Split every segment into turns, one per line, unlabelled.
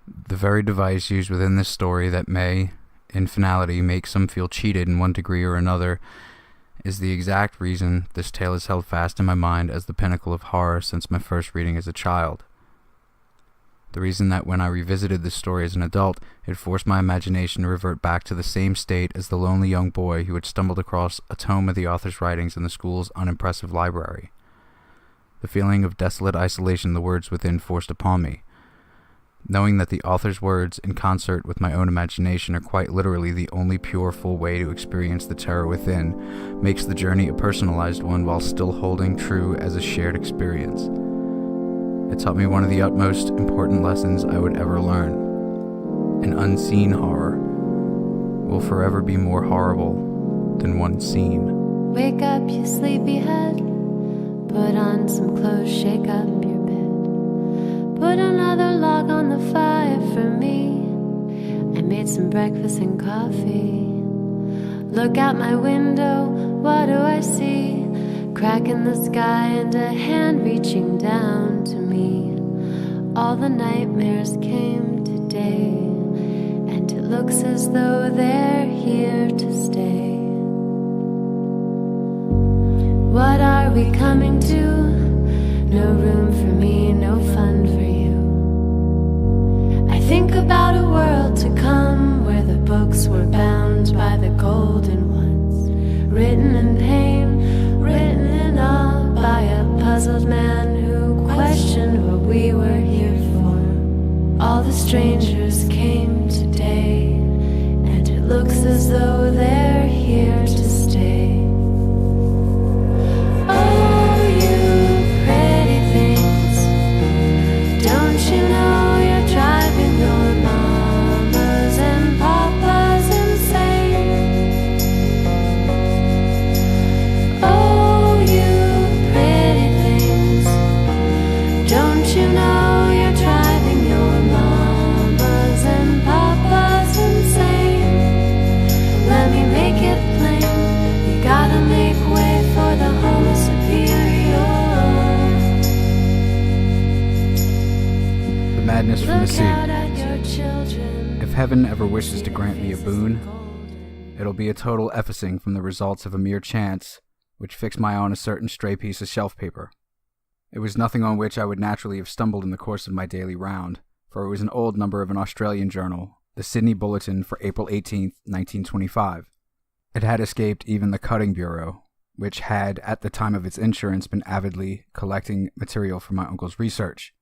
The very device used within this story that may, in finality, make some feel cheated in one degree or another is the exact reason this tale is held fast in my mind as the pinnacle of horror since my first reading as a child. The reason that when I revisited this story as an adult, it forced my imagination to revert back to the same state as the lonely young boy who had stumbled across a tome of the author's writings in the school's unimpressive library. The feeling of desolate isolation the words within forced upon me. Knowing that the author's words, in concert with my own imagination, are quite literally the only pure, full way to experience the terror within, makes the journey a personalized one while still holding true as a shared experience. It taught me one of the utmost important lessons I would ever learn. An unseen horror will forever be more horrible than one seen.
Wake up, you sleepyhead. Put on some clothes, shake up your bed. Put another log on the fire for me. I made some breakfast and coffee. Look out my window, what do I see? Crack in the sky and a hand reaching down to me. All the nightmares came today, and it looks as though they're here to stay. What are we coming to? No room for me, no fun for you. I think about a world to come where the books were bound by the golden ones, written in pain, written in awe by a puzzled man who questioned what we were here for. All the strangers came today, and it looks as though they're here to stay. Oh, you pretty things, don't you know you're driving your mamas and papas insane? Oh, you pretty things, don't you know you're driving your mamas and papas insane? Let me make it plain, you gotta make way for the Homo superior.
The madness from the
Look
sea.
out at your children.
If heaven ever wishes to grant me a boon, it'll be a total effacing from the results of a mere chance, which fixed my eye on a certain stray piece of shelf paper. It was nothing on which I would naturally have stumbled in the course of my daily round, for it was an old number of an Australian journal, the Sydney Bulletin for April 18th, 1925. It had escaped even the Cutting Bureau, which had, at the time of its insurance, been avidly collecting material for my uncle's research.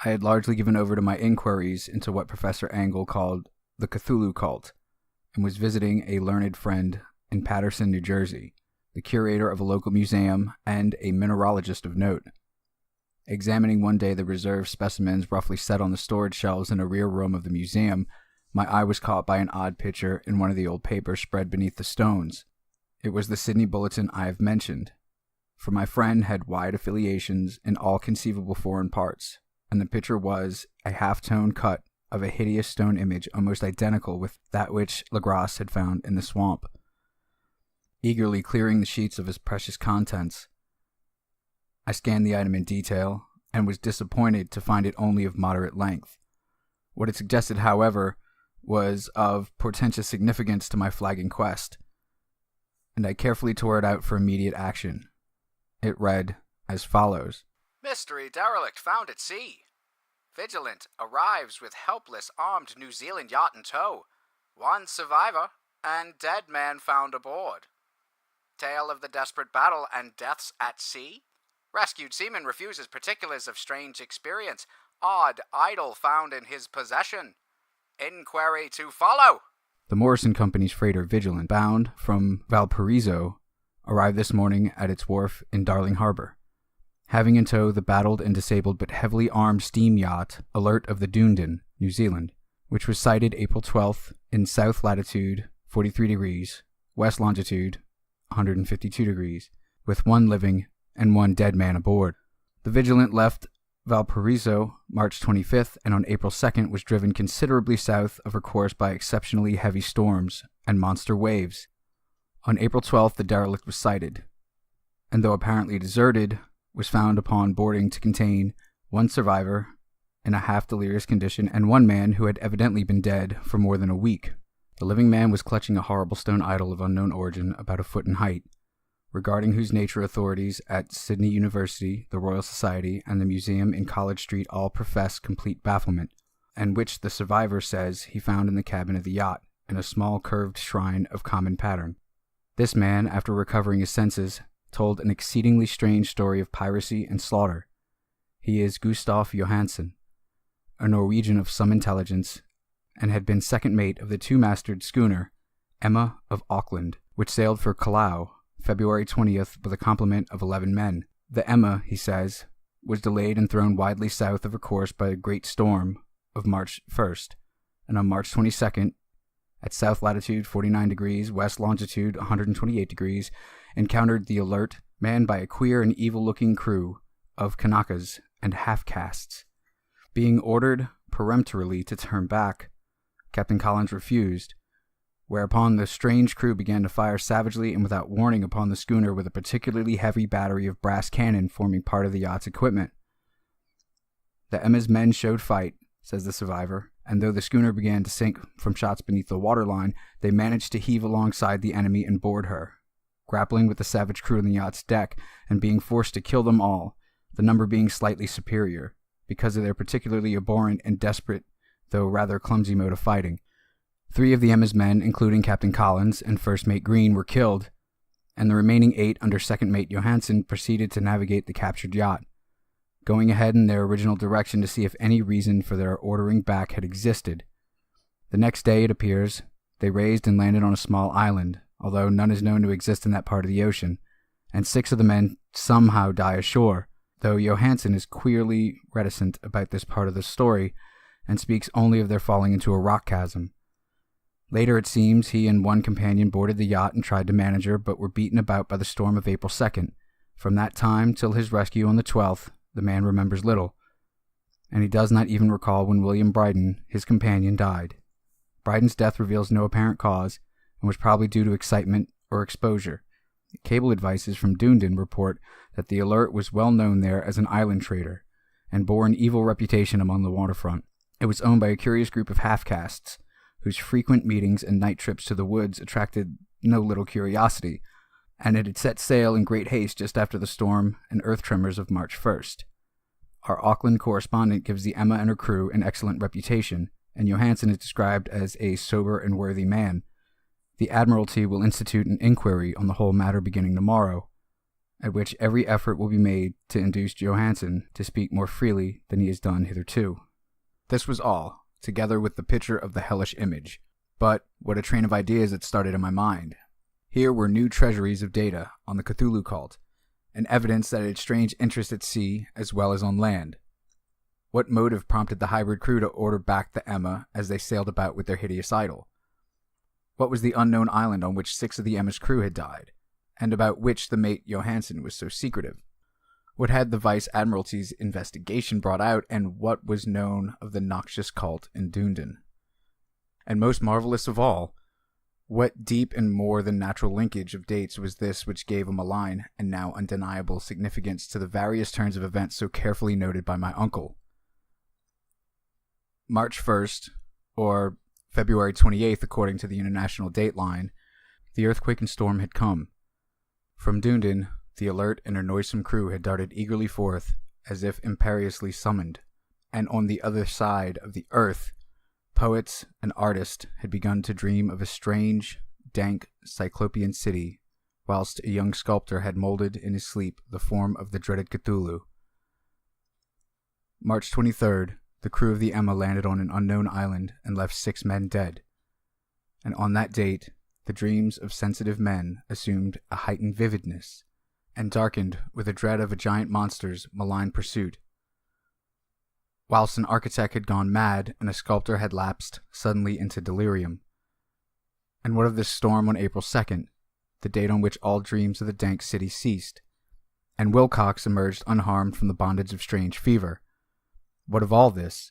I had largely given over to my inquiries into what Professor Angle called the Cthulhu cult, and was visiting a learned friend in Paterson, New Jersey, the curator of a local museum and a mineralogist of note. Examining one day the reserved specimens roughly set on the storage shelves in a rear room of the museum, my eye was caught by an odd picture in one of the old papers spread beneath the stones. It was the Sydney Bulletin I have mentioned, for my friend had wide affiliations in all conceivable foreign parts, and the picture was a half-tone cut of a hideous stone image almost identical with that which Legrasse had found in the swamp. Eagerly clearing the sheets of its precious contents, I scanned the item in detail, and was disappointed to find it only of moderate length. What it suggested, however, was of portentous significance to my flagging quest, and I carefully tore it out for immediate action. It read as follows.
Mystery derelict found at sea. Vigilant arrives with helpless armed New Zealand yacht in tow. One survivor and dead man found aboard. Tale of the desperate battle and deaths at sea. Rescued seaman refuses particulars of strange experience. Odd idol found in his possession. Inquiry to follow.
The Morrison Company's freighter Vigilant, bound from Valparaiso, arrived this morning at its wharf in Darling Harbor, having in tow the battled and disabled but heavily armed steam yacht Alert of the Dunedin, New Zealand, which was sighted April 12th in south latitude 43 degrees, west longitude 152 degrees, with one living and one dead man aboard. The Vigilant left Valparaiso March 25th and on April 2nd was driven considerably south of her course by exceptionally heavy storms and monster waves. On April 12th the derelict was sighted, and though apparently deserted, was found upon boarding to contain one survivor in a half-delirious condition, and one man who had evidently been dead for more than a week. The living man was clutching a horrible stone idol of unknown origin, about a foot in height, regarding whose nature authorities at Sydney University, the Royal Society, and the museum in College Street all profess complete bafflement, and which the survivor says he found in the cabin of the yacht, in a small curved shrine of common pattern. This man, after recovering his senses, told an exceedingly strange story of piracy and slaughter. He is Gustav Johansen, a Norwegian of some intelligence, and had been second mate of the two-masted schooner Emma of Auckland, which sailed for Callao February 20th with a complement of 11 men. The Emma, he says, was delayed and thrown widely south of her course by a great storm of March 1st, and on March 22nd, at south latitude 49 degrees, west longitude 128 degrees, encountered the Alert, manned by a queer and evil-looking crew of Kanakas and half-castes. Being ordered peremptorily to turn back, Captain Collins refused, whereupon the strange crew began to fire savagely and without warning upon the schooner with a particularly heavy battery of brass cannon forming part of the yacht's equipment. The Emma's men showed fight, says the survivor, and though the schooner began to sink from shots beneath the waterline, they managed to heave alongside the enemy and board her, grappling with the savage crew on the yacht's deck and being forced to kill them all, the number being slightly superior, because of their particularly abhorrent and desperate, though rather clumsy mode of fighting. 3 of the Emma's men, including Captain Collins and First Mate Green, were killed, and the remaining 8 under Second Mate Johansen proceeded to navigate the captured yacht, going ahead in their original direction to see if any reason for their ordering back had existed. The next day, it appears, they raised and landed on a small island, although none is known to exist in that part of the ocean, and 6 of the men somehow die ashore, though Johansen is queerly reticent about this part of the story and speaks only of their falling into a rock chasm. Later, it seems, he and one companion boarded the yacht and tried to manage her, but were beaten about by the storm of April 2nd. From that time till his rescue on the 12th, the man remembers little, and he does not even recall when William Bryden, his companion, died. Bryden's death reveals no apparent cause, and was probably due to excitement or exposure. Cable advices from Dunedin report that the Alert was well known there as an island trader, and bore an evil reputation among the waterfront. It was owned by a curious group of half-castes, whose frequent meetings and night trips to the woods attracted no little curiosity, and it had set sail in great haste just after the storm and earth tremors of March 1st. Our Auckland correspondent gives the Emma and her crew an excellent reputation, and Johansen is described as a sober and worthy man. The Admiralty will institute an inquiry on the whole matter beginning tomorrow, at which every effort will be made to induce Johansen to speak more freely than he has done hitherto. This was all, together with the picture of the hellish image. But what a train of ideas it started in my mind. Here were new treasuries of data on the Cthulhu cult, and evidence that it had strange interest at sea as well as on land. What motive prompted the hybrid crew to order back the Emma as they sailed about with their hideous idol? What was the unknown island on which 6 of the Emma's crew had died, and about which the mate Johansen was so secretive? What had the Vice Admiralty's investigation brought out, and what was known of the noxious cult in Dunedin? And most marvelous of all, what deep and more than natural linkage of dates was this which gave a malign and now undeniable significance to the various turns of events so carefully noted by my uncle? March 1st, or February 28th according to the international dateline, the earthquake and storm had come. From Dunedin, the Alert and her noisome crew had darted eagerly forth, as if imperiously summoned, and on the other side of the earth, poets and artists had begun to dream of a strange, dank, cyclopean city, whilst a young sculptor had molded in his sleep the form of the dreaded Cthulhu. March 23rd, the crew of the Emma landed on an unknown island and left 6 men dead, and on that date, the dreams of sensitive men assumed a heightened vividness, and darkened with a dread of a giant monster's malign pursuit. Whilst an architect had gone mad and a sculptor had lapsed suddenly into delirium. And what of this storm on April 2nd, the date on which all dreams of the dank city ceased, and Wilcox emerged unharmed from the bondage of strange fever? What of all this,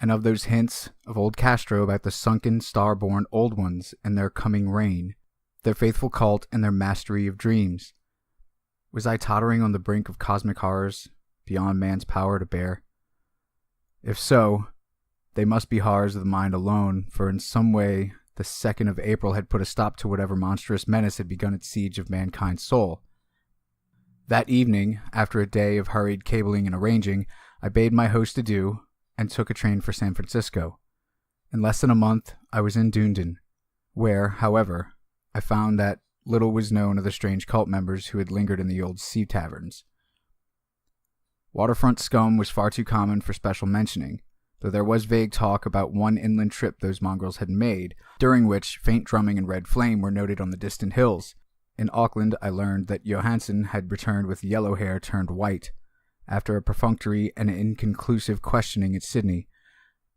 and of those hints of old Castro about the sunken, star-born old ones and their coming reign, their faithful cult and their mastery of dreams? Was I tottering on the brink of cosmic horrors beyond man's power to bear? If so, they must be horrors of the mind alone, for in some way the 2nd of April had put a stop to whatever monstrous menace had begun its siege of mankind's soul. That evening, after a day of hurried cabling and arranging, I bade my host adieu and took a train for San Francisco. In less than a month, I was in Dunedin, where, however, I found that little was known of the strange cult members who had lingered in the old sea taverns. Waterfront scum was far too common for special mentioning, though there was vague talk about one inland trip those mongrels had made, during which faint drumming and red flame were noted on the distant hills. In Auckland, I learned that Johansen had returned with yellow hair turned white, after a perfunctory and inconclusive questioning at Sydney,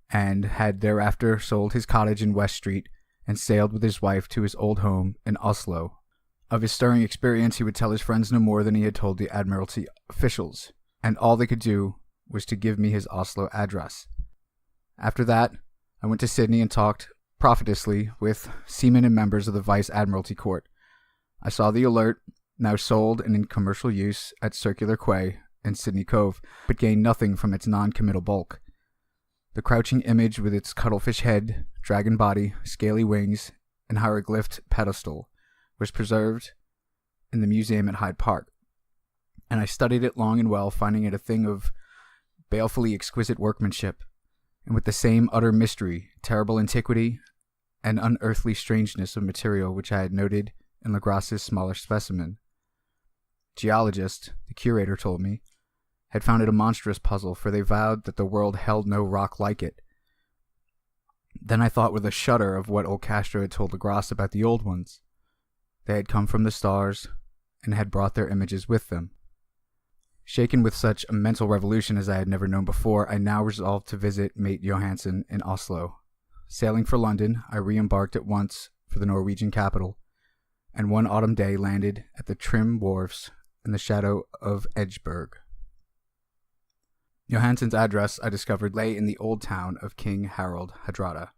and had thereafter sold his cottage in West Street and sailed with his wife to his old home in Oslo. Of his stirring experience he would tell his friends no more than he had told the Admiralty officials, and all they could do was to give me his Oslo address. After that, I went to Sydney and talked profitously with seamen and members of the Vice Admiralty Court. I saw the Alert, now sold and in commercial use at Circular Quay in Sydney Cove, but gained nothing from its non-committal bulk. The crouching image with its cuttlefish head, dragon body, scaly wings, and hieroglyphed pedestal was preserved in the museum at Hyde Park, and I studied it long and well, finding it a thing of balefully exquisite workmanship, and with the same utter mystery, terrible antiquity, and unearthly strangeness of material which I had noted in Lagrasse's smaller specimen. Geologists, the curator told me, had found it a monstrous puzzle, for they vowed that the world held no rock like it. Then I thought with a shudder of what old Castro had told Lagrasse about the old ones. They had come from the stars, and had brought their images with them. Shaken with such a mental revolution as I had never known before, I now resolved to visit mate Johansen in Oslo. Sailing for London, I re-embarked at once for the Norwegian capital, and one autumn day landed at the trim wharfs in the shadow of Edgeburg. Johansen's address, I discovered, lay in the old town of King Harald Hardrada,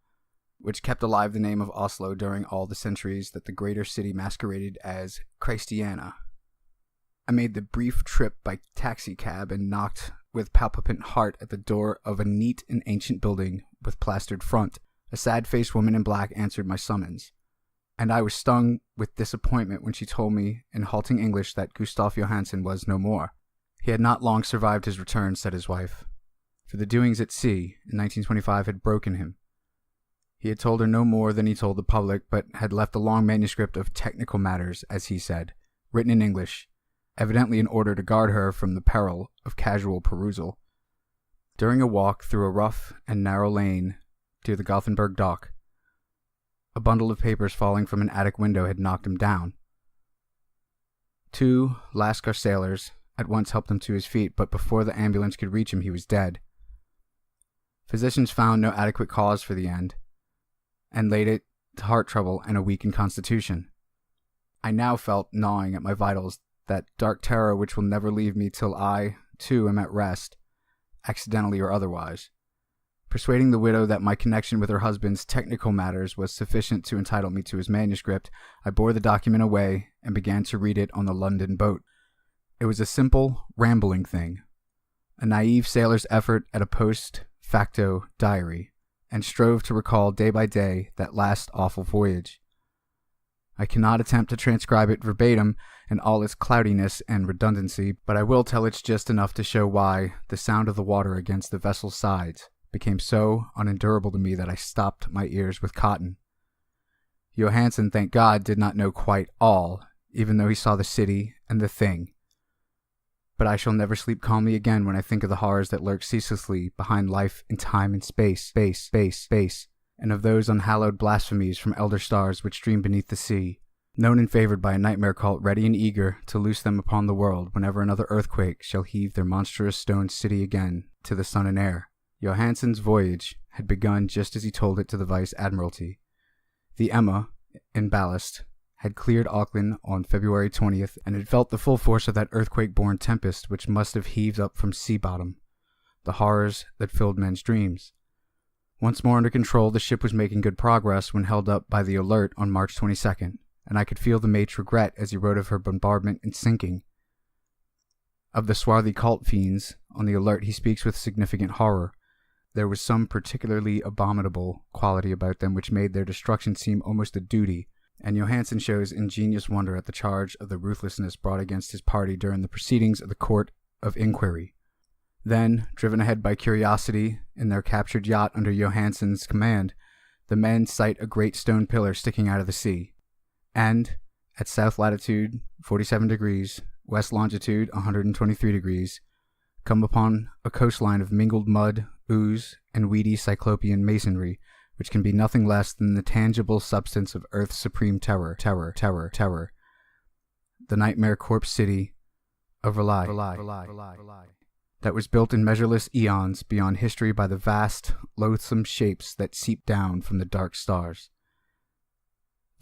which kept alive the name of Oslo during all the centuries that the greater city masqueraded as Christiania. I made the brief trip by taxicab and knocked with palpitant heart at the door of a neat and ancient building with plastered front. A sad-faced woman in black answered my summons, and I was stung with disappointment when she told me in halting English that Gustav Johansen was no more. He had not long survived his return, said his wife, for the doings at sea in 1925 had broken him. He had told her no more than he told the public, but had left a long manuscript of technical matters, as he said, written in English, evidently in order to guard her from the peril of casual perusal. During a walk through a rough and narrow lane to the Gothenburg dock, a bundle of papers falling from an attic window had knocked him down. Two Lascar sailors at once helped him to his feet, but before the ambulance could reach him, he was dead. Physicians found no adequate cause for the end, and laid it to heart trouble and a weakened constitution. I now felt gnawing at my vitals that dark terror which will never leave me till I, too, am at rest, accidentally or otherwise. Persuading the widow that my connection with her husband's technical matters was sufficient to entitle me to his manuscript, I bore the document away and began to read it on the London boat. It was a simple, rambling thing, a naive sailor's effort at a post facto diary, and strove to recall day by day that last awful voyage. I cannot attempt to transcribe it verbatim in all its cloudiness and redundancy, but I will tell its just enough to show why the sound of the water against the vessel's sides became so unendurable to me that I stopped my ears with cotton. Johansen, thank God, did not know quite all, even though he saw the city and the thing. But I shall never sleep calmly again when I think of the horrors that lurk ceaselessly behind life and time and space, and of those unhallowed blasphemies from elder stars which dream beneath the sea, known and favored by a nightmare cult ready and eager to loose them upon the world whenever another earthquake shall heave their monstrous stone city again to the sun and air. Johansen's voyage had begun just as he told it to the Vice Admiralty. The Emma, in ballast, had cleared Auckland on February 20th, and had felt the full force of that earthquake-born tempest which must have heaved up from sea bottom, the horrors that filled men's dreams. Once more under control, the ship was making good progress when held up by the Alert on March 22nd, and I could feel the mate's regret as he wrote of her bombardment and sinking. Of the swarthy cult fiends on the Alert he speaks with significant horror. there was some particularly abominable quality about them which made their destruction seem almost a duty, and Johansen shows ingenious wonder at the charge of the ruthlessness brought against his party during the proceedings of the Court of Inquiry. Then, driven ahead by curiosity, in their captured yacht under Johansen's command, the men sight a great stone pillar sticking out of the sea, and, at south latitude 47 degrees, west longitude 123 degrees, come upon a coastline of mingled mud, ooze, and weedy cyclopean masonry, which can be nothing less than the tangible substance of Earth's supreme terror, the nightmare corpse city of R'lyeh, that was built in measureless eons beyond history by the vast, loathsome shapes that seep down from the dark stars.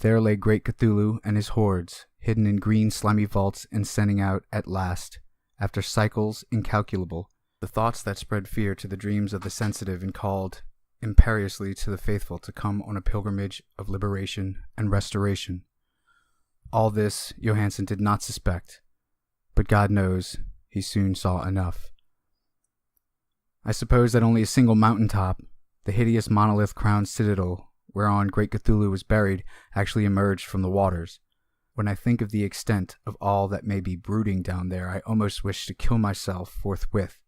There lay great Cthulhu and his hordes, hidden in green slimy vaults and sending out, at last, after cycles incalculable, the thoughts that spread fear to the dreams of the sensitive and called imperiously to the faithful to come on a pilgrimage of liberation and restoration. All this Johansen did not suspect, but God knows he soon saw enough. I suppose that only a single mountaintop, the hideous monolith-crowned citadel whereon great Cthulhu was buried, actually emerged from the waters. When I think of the extent of all that may be brooding down there, I almost wish to kill myself forthwith.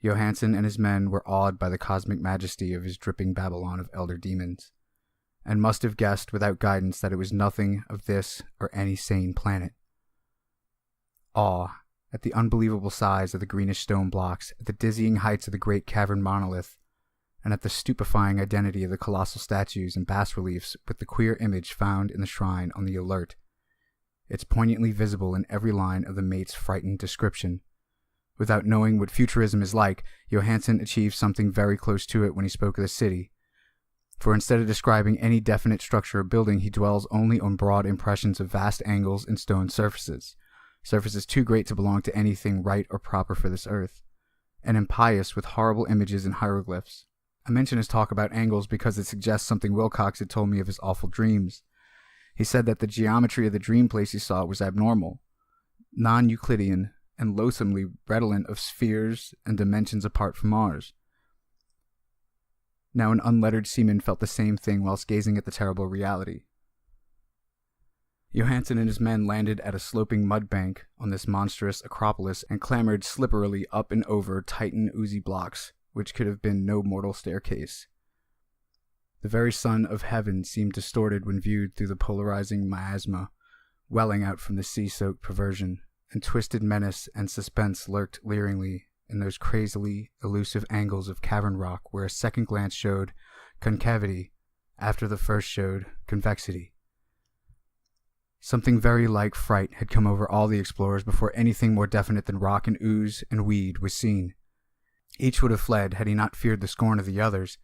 Johansen and his men were awed by the cosmic majesty of his dripping Babylon of elder demons, and must have guessed without guidance that it was nothing of this or any sane planet. Awe at the unbelievable size of the greenish stone blocks, at the dizzying heights of the great cavern monolith, and at the stupefying identity of the colossal statues and bas-reliefs with the queer image found in the shrine on the alert. It's poignantly visible in every line of the mate's frightened description. Without knowing what futurism is like, Johansen achieved something very close to it when he spoke of the city. For instead of describing any definite structure or building, he dwells only on broad impressions of vast angles and stone surfaces too great to belong to anything right or proper for this earth, and impious with horrible images and hieroglyphs. I mention his talk about angles because it suggests something Wilcox had told me of his awful dreams. He said that the geometry of the dream place he saw was abnormal, non-Euclidean, and loathsomely redolent of spheres and dimensions apart from ours. Now an unlettered seaman felt the same thing whilst gazing at the terrible reality. Johansen and his men landed at a sloping mud bank on this monstrous acropolis and clambered slipperily up and over titan oozy blocks, which could have been no mortal staircase. The very sun of heaven seemed distorted when viewed through the polarizing miasma, welling out from the sea-soaked perversion, and twisted menace and suspense lurked leeringly in those crazily elusive angles of cavern rock where a second glance showed concavity after the first showed convexity. Something very like fright had come over all the explorers before anything more definite than rock and ooze and weed was seen. Each would have fled had he not feared the scorn of the others,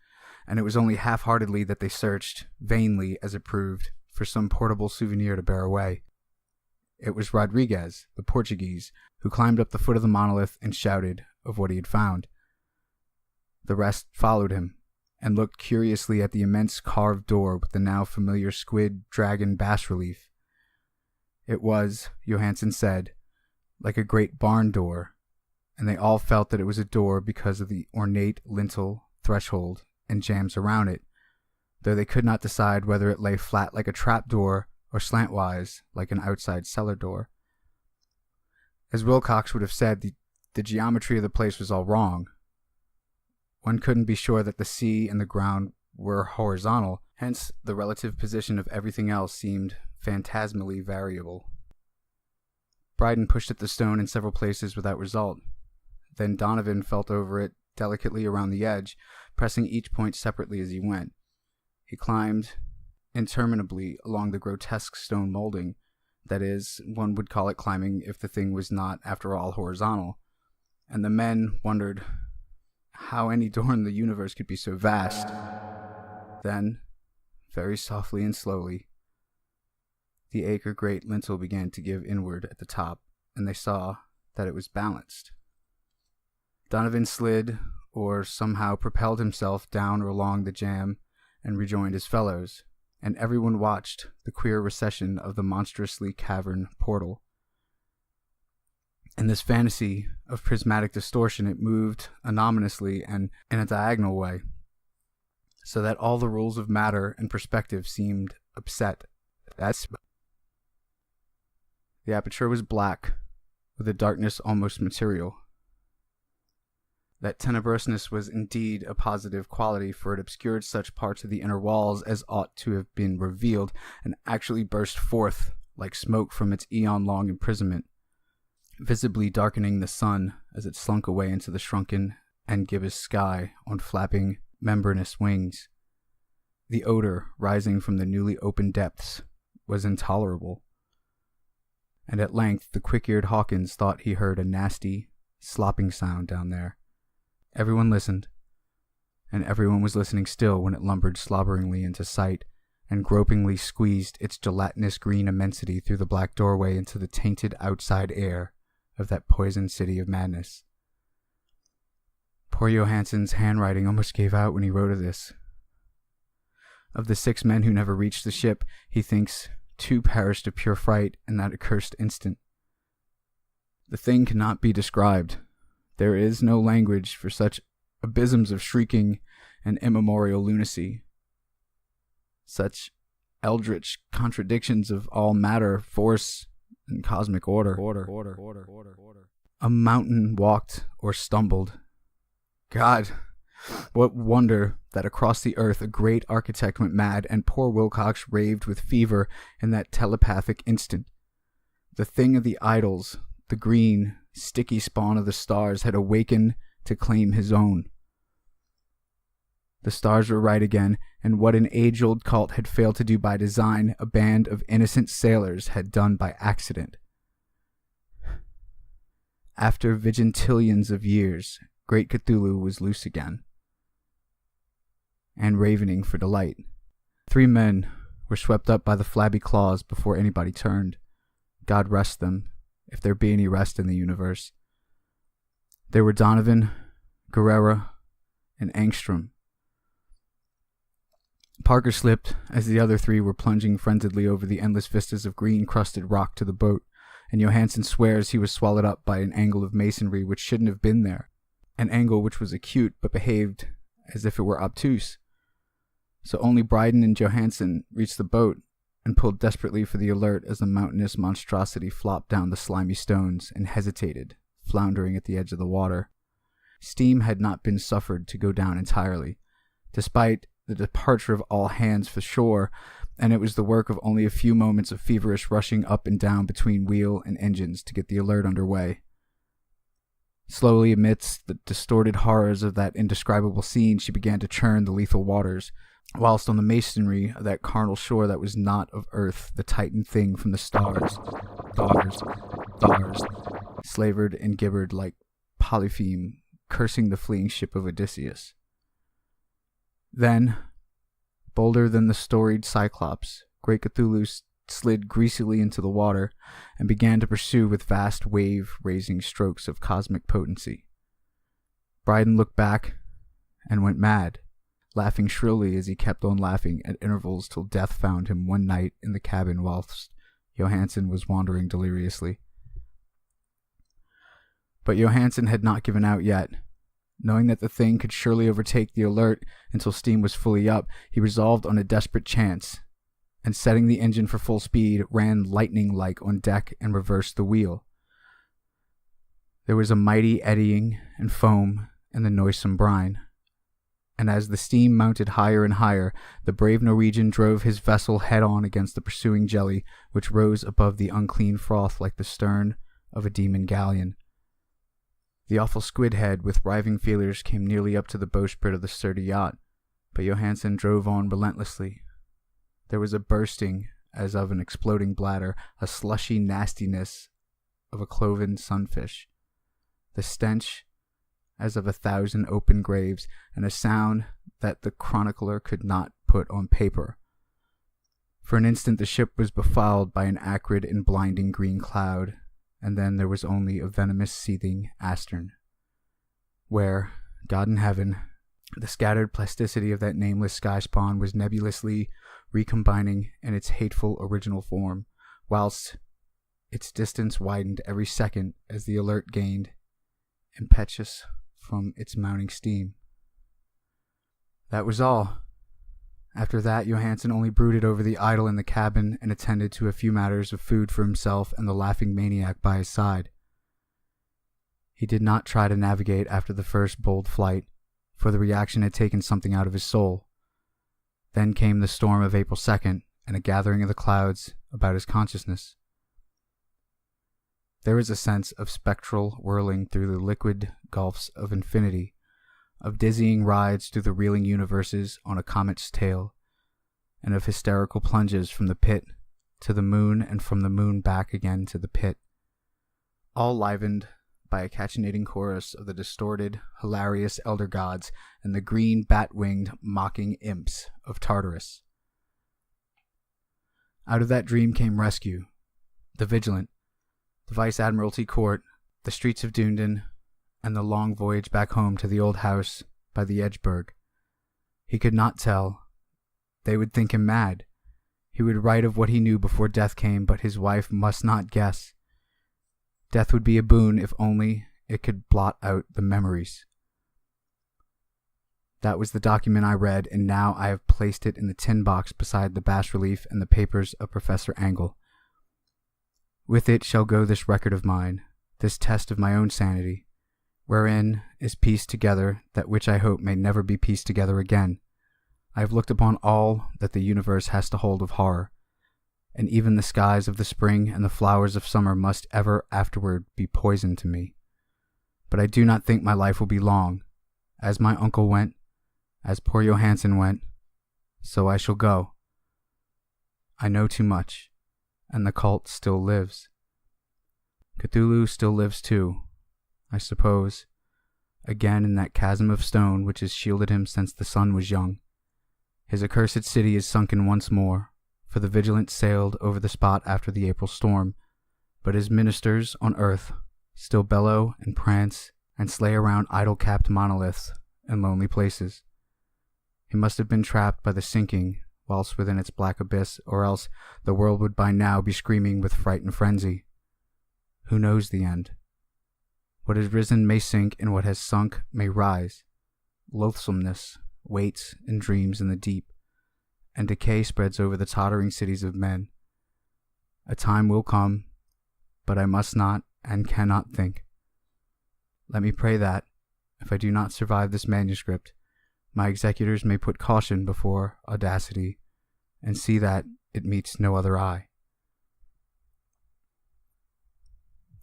and it was only half-heartedly that they searched, vainly as it proved, for some portable souvenir to bear away. It was Rodriguez, the Portuguese, who climbed up the foot of the monolith and shouted of what he had found. The rest followed him, and looked curiously at the immense carved door with the now familiar squid dragon bas-relief. It was, Johansen said, like a great barn door, and they all felt that it was a door because of the ornate lintel, threshold, and jambs around it, though they could not decide whether it lay flat like a trap-door or slantwise like an outside cellar door. As Wilcox would have said, the geometry of the place was all wrong. One couldn't be sure that the sea and the ground were horizontal, hence the relative position of everything else seemed phantasmally variable. Bryden pushed at the stone in several places without result. Then Donovan felt over it delicately around the edge, pressing each point separately as he went. He climbed interminably along the grotesque stone molding. That is, one would call it climbing if the thing was not, after all, horizontal. And the men wondered how any door in the universe could be so vast. Then, very softly and slowly, the acre-great lintel began to give inward at the top, and they saw that it was balanced. Donovan slid, or somehow propelled himself down or along the jamb, and rejoined his fellows, and everyone watched the queer recession of the monstrously cavern portal. In this fantasy of prismatic distortion, it moved anomalously and in a diagonal way, so that all the rules of matter and perspective seemed upset. The aperture was black, with a darkness almost material. That tenebrousness was indeed a positive quality, for it obscured such parts of the inner walls as ought to have been revealed, and actually burst forth like smoke from its eon-long imprisonment, visibly darkening the sun as it slunk away into the shrunken and gibbous sky on flapping membranous wings. The odor rising from the newly opened depths was intolerable, and at length the quick-eared Hawkins thought he heard a nasty, slopping sound down there. Everyone listened, and everyone was listening still when it lumbered slobberingly into sight and gropingly squeezed its gelatinous green immensity through the black doorway into the tainted outside air of that poisoned city of madness. Poor Johansen's handwriting almost gave out when he wrote of this. Of the 6 men who never reached the ship, he thinks 2 perished of pure fright in that accursed instant. The thing cannot be described. There is no language for such abysms of shrieking and immemorial lunacy, such eldritch contradictions of all matter, force, and cosmic order. A mountain walked or stumbled. God, what wonder that across the earth a great architect went mad, and poor Wilcox raved with fever in that telepathic instant. The thing of the idols, the green, sticky spawn of the stars, had awakened to claim his own. The stars were right again, and what an age-old cult had failed to do by design, a band of innocent sailors had done by accident. After vigintillions of years, great Cthulhu was loose again, and ravening for delight. 3 men were swept up by the flabby claws before anybody turned. God rest them, if there be any rest in the universe. They were Donovan, Guerrera, and Angstrom. Parker slipped as the other 3 were plunging frenziedly over the endless vistas of green-crusted rock to the boat, and Johansen swears he was swallowed up by an angle of masonry which shouldn't have been there, an angle which was acute but behaved as if it were obtuse. So only Bryden and Johansen reached the boat and pulled desperately for the Alert as the mountainous monstrosity flopped down the slimy stones and hesitated, floundering at the edge of the water. Steam had not been suffered to go down entirely, despite the departure of all hands for shore, and it was the work of only a few moments of feverish rushing up and down between wheel and engines to get the Alert under way. Slowly, amidst the distorted horrors of that indescribable scene, she began to churn the lethal waters, whilst on the masonry of that carnal shore that was not of earth, the Titan thing from the stars, slavered and gibbered like Polypheme, cursing the fleeing ship of Odysseus. Then, bolder than the storied Cyclops, great Cthulhu slid greasily into the water and began to pursue with vast wave-raising strokes of cosmic potency. Bryden looked back and went mad, laughing shrilly as he kept on laughing at intervals till death found him one night in the cabin whilst Johansen was wandering deliriously. But Johansen had not given out yet. Knowing that the thing could surely overtake the Alert until steam was fully up, he resolved on a desperate chance, and setting the engine for full speed, ran lightning-like on deck and reversed the wheel. There was a mighty eddying and foam in the noisome brine, and as the steam mounted higher and higher, the brave Norwegian drove his vessel head-on against the pursuing jelly, which rose above the unclean froth like the stern of a demon galleon. The awful squid head with writhing feelers came nearly up to the bowsprit of the sturdy yacht, but Johansen drove on relentlessly. There was a bursting as of an exploding bladder, a slushy nastiness of a cloven sunfish, the stench as of 1,000 open graves, and a sound that the chronicler could not put on paper. For an instant the ship was befouled by an acrid and blinding green cloud, and then there was only a venomous seething astern, where, God in heaven, the scattered plasticity of that nameless sky spawn was nebulously recombining in its hateful original form, whilst Its distance widened every second as the alert gained, impetuous from its mounting steam. That was all. After that, Johansen only brooded over the idol in the cabin and attended to a few matters of food for himself and the laughing maniac by his side. He did not try to navigate after the first bold flight, for the reaction had taken something out of his soul. Then came the storm of April 2nd and a gathering of the clouds about his consciousness. There was a sense of spectral whirling through the liquid gulfs of infinity, of dizzying rides through the reeling universes on a comet's tail, and of hysterical plunges from the pit to the moon and from the moon back again to the pit, all livened by a cachinnating chorus of the distorted, hilarious elder gods and the green bat-winged mocking imps of Tartarus. Out of that dream came rescue, the Vigilant, the Vice-Admiralty Court, the streets of Dunedin, and the long voyage back home to the old house by the Edgeburg. He could not tell. They would think him mad. He would write of what he knew before death came, but his wife must not guess. Death would be a boon if only it could blot out the memories. That was the document I read, and now I have placed it in the tin box beside the bas-relief and the papers of Professor Angle. With it shall go this record of mine, this test of my own sanity, wherein is pieced together that which I hope may never be pieced together again. I have looked upon all that the universe has to hold of horror, and even the skies of the spring and the flowers of summer must ever afterward be poison to me. But I do not think my life will be long. As my uncle went, as poor Johansen went, so I shall go. I know too much, and the cult still lives. Cthulhu still lives too, I suppose, again in that chasm of stone which has shielded him since the sun was young. His accursed city is sunken once more, for the Vigilant sailed over the spot after the April storm, but his ministers on earth still bellow and prance and slay around idol-capped monoliths and lonely places. He must have been trapped by the sinking whilst within its black abyss, or else the world would by now be screaming with fright and frenzy. Who knows the end? What has risen may sink, and what has sunk may rise. Loathsomeness waits and dreams in the deep, and decay spreads over the tottering cities of men. A time will come, but I must not and cannot think. Let me pray that, if I do not survive this manuscript, my executors may put caution before audacity, and see that it meets no other eye.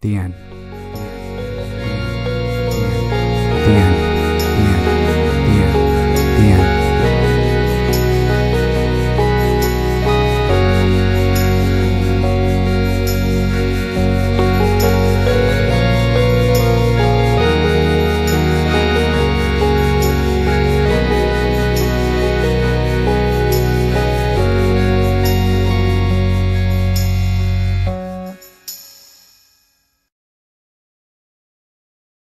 The end.